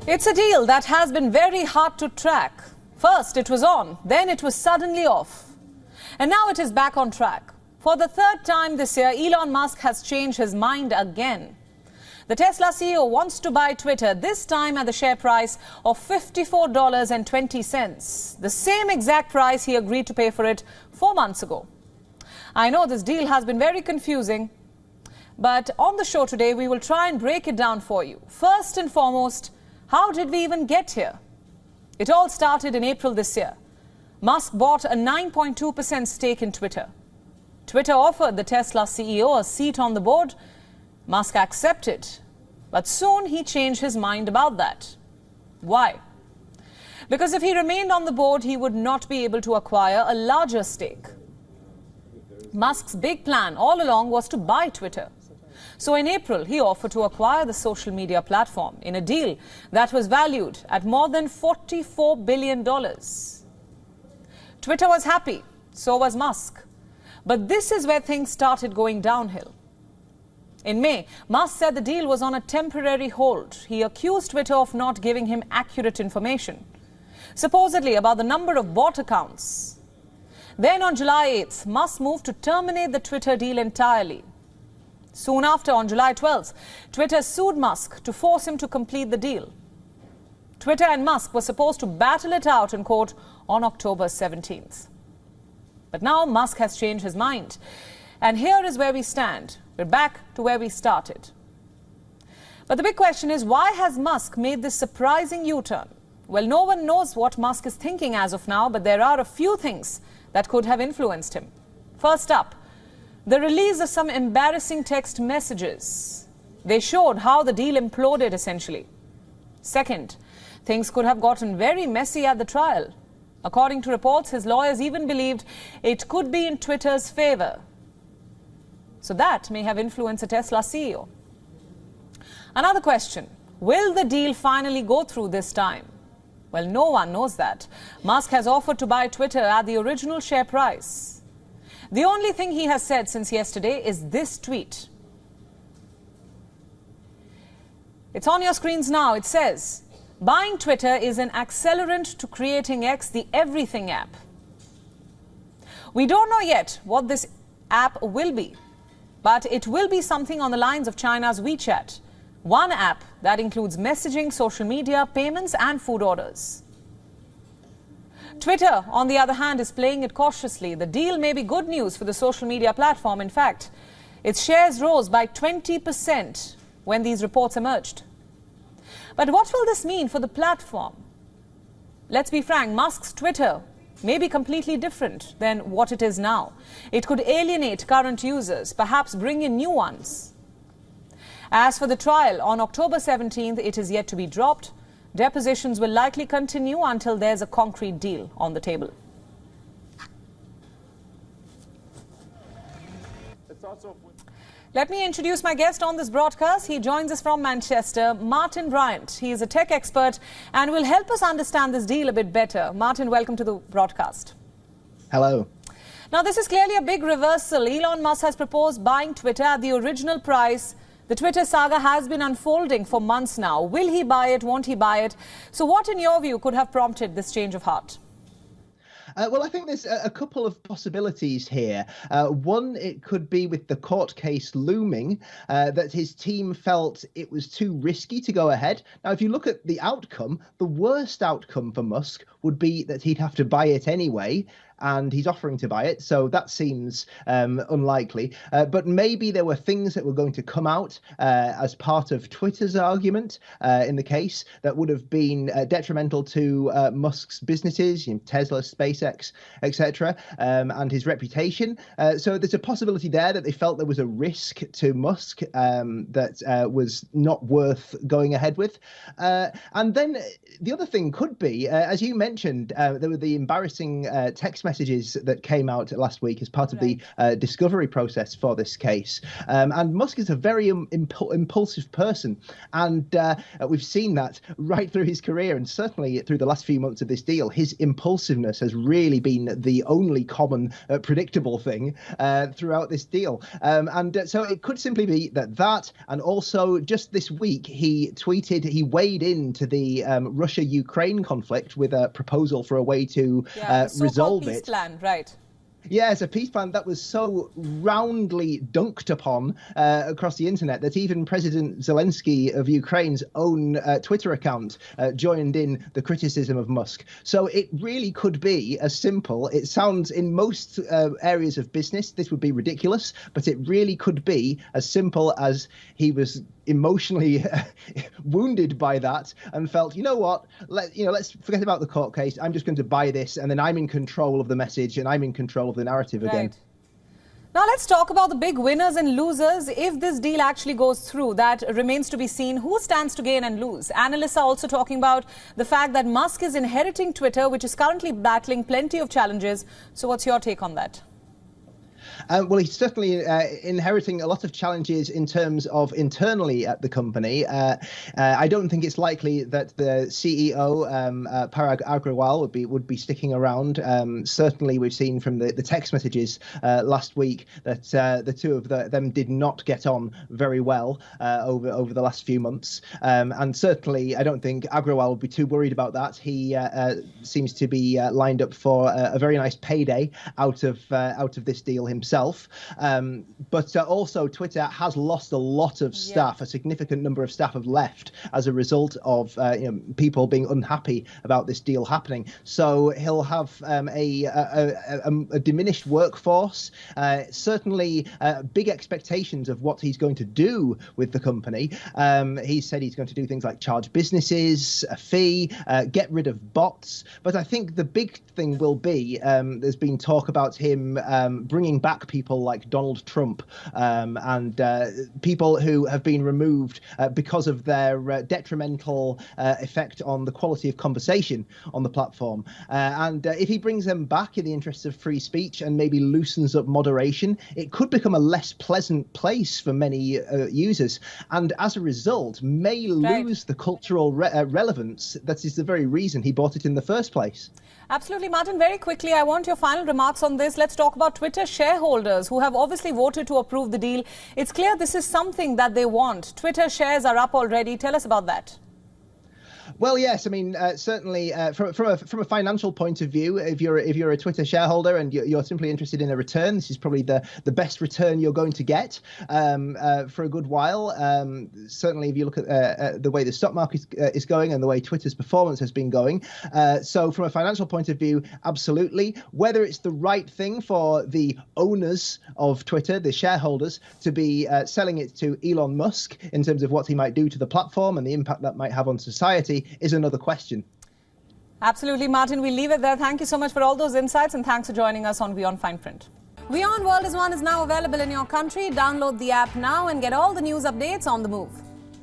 It's a deal that has been very hard to track. First it was on, then it was suddenly off. And now it is back on track. For the third time this year, Elon Musk has changed his mind again. The Tesla CEO wants to buy Twitter, this time at the share price of $54.20, the same exact price he agreed to pay for it 4 months ago. I know this deal has been very confusing, but on the show today we will try and break it down for you. First and foremost, how did we even get here? It all started in April this year. Musk bought a 9.2% stake in Twitter. Twitter offered the Tesla CEO a seat on the board. Musk accepted, but soon he changed his mind about that. Why? Because if he remained on the board, he would not be able to acquire a larger stake. Musk's big plan all along was to buy Twitter. So in April, he offered to acquire the social media platform in a deal that was valued at more than $44 billion. Twitter was happy, so was Musk. But this is where things started going downhill. In May, Musk said the deal was on a temporary hold. He accused Twitter of not giving him accurate information, supposedly about the number of bot accounts. Then on July 8th, Musk moved to terminate the Twitter deal entirely. Soon after, on July 12th, Twitter sued Musk to force him to complete the deal. Twitter and Musk were supposed to battle it out in court on October 17th. But now Musk has changed his mind. And here is where we stand. We're back to where we started. But the big question is, why has Musk made this surprising U-turn? Well, no one knows what Musk is thinking as of now, but there are a few things that could have influenced him. First up, the release of some embarrassing text messages. They showed how the deal imploded, essentially. Second, things could have gotten very messy at the trial. According to reports, his lawyers even believed it could be in Twitter's favor. So that may have influenced a Tesla CEO. Another question, will the deal finally go through this time? Well, no one knows that. Musk has offered to buy Twitter at the original share price. The only thing he has said since yesterday is this tweet. It's on your screens now. It says, buying Twitter is an accelerant to creating X, the everything app. We don't know yet what this app will be, but it will be something on the lines of China's WeChat. One app that includes messaging, social media, payments and food orders. Twitter, on the other hand, is playing it cautiously. The deal may be good news for the social media platform. In fact, its shares rose by 20% when these reports emerged. But what will this mean for the platform? Let's be frank, Musk's Twitter may be completely different than what it is now. It could alienate current users, perhaps bring in new ones. As for the trial, on October 17th, it is yet to be dropped. Depositions will likely continue until there's a concrete deal on the table. Let me introduce my guest on this broadcast. He joins us from Manchester, Martin Bryant. He is a tech expert and will help us understand this deal a bit better. Martin, welcome to the broadcast. Hello. Now, this is clearly a big reversal. Elon Musk has proposed buying Twitter at the original price. The Twitter saga has been unfolding for months now. Will he buy it? Won't he buy it? So what, in your view, could have prompted this change of heart? Well, I think there's a couple of possibilities here. One, it could be with the court case looming, that his team felt it was too risky to go ahead. Now, if you look at the outcome, the worst outcome for Musk would be that he'd have to buy it anyway, and he's offering to buy it, so that seems unlikely. But maybe there were things that were going to come out as part of Twitter's argument in the case that would have been detrimental to Musk's businesses, Tesla, SpaceX, etc., and his reputation. So there's a possibility there that they felt there was a risk to Musk that was not worth going ahead with. And then the other thing could be, as you mentioned, there were the embarrassing text messages that came out last week as part of the discovery process for this case. And Musk is a very impulsive person, and we've seen that right through his career, and certainly through the last few months of this deal. His impulsiveness has really been the only common predictable thing throughout this deal. So it could simply be that, and also just this week he weighed into the Russia-Ukraine conflict with a proposal for a way to resolve peace it. Plan, right. Yeah, it's a peace plan that was so roundly dunked upon across the internet that even President Zelensky of Ukraine's own Twitter account joined in the criticism of Musk. So it really could be as simple. It sounds in most areas of business this would be ridiculous, but it really could be as simple as he was emotionally wounded by that and felt, you know what, let's forget about the court case. I'm just going to buy this, and then I'm in control of the message and I'm in control of the narrative again. Now let's talk about the big winners and losers. If this deal actually goes through, that remains to be seen. Who stands to gain and lose? Analysts are also talking about the fact that Musk is inheriting Twitter, which is currently battling plenty of challenges. So what's your take on that? Well, he's certainly inheriting a lot of challenges in terms of internally at the company. I don't think it's likely that the CEO, Parag Agrawal, would be sticking around. Certainly, we've seen from the text messages last week that the two of them did not get on very well over the last few months. And certainly, I don't think Agrawal would be too worried about that. He seems to be lined up for a very nice payday out of this deal himself. But also Twitter has lost a lot of staff. A significant number of staff have left as a result of people being unhappy about this deal happening. So he'll have a diminished workforce, certainly big expectations of what he's going to do with the company. He said he's going to do things like charge businesses a fee, get rid of bots. But I think the big thing will be, there's been talk about him bringing back people like Donald Trump and people who have been removed because of their detrimental effect on the quality of conversation on the platform. And if he brings them back in the interests of free speech and maybe loosens up moderation, it could become a less pleasant place for many users. And as a result, may lose the cultural relevance that is the very reason he bought it in the first place. Absolutely, Martin. Very quickly, I want your final remarks on this. Let's talk about Twitter shareholders who have obviously voted to approve the deal. It's clear this is something that they want. Twitter shares are up already. Tell us about that. Well, yes. I mean, certainly from a financial point of view, if you're a Twitter shareholder and you're simply interested in a return, this is probably the best return you're going to get for a good while. Certainly, if you look at the way the stock market is going and the way Twitter's performance has been going. So from a financial point of view, absolutely. Whether it's the right thing for the owners of Twitter, the shareholders, to be selling it to Elon Musk in terms of what he might do to the platform and the impact that might have on society is another question. Absolutely, Martin. We'll leave it there. Thank you so much for all those insights, and thanks for joining us on Wion Fineprint. Wion World is now available in your country. Download the app now and get all the news updates on the move.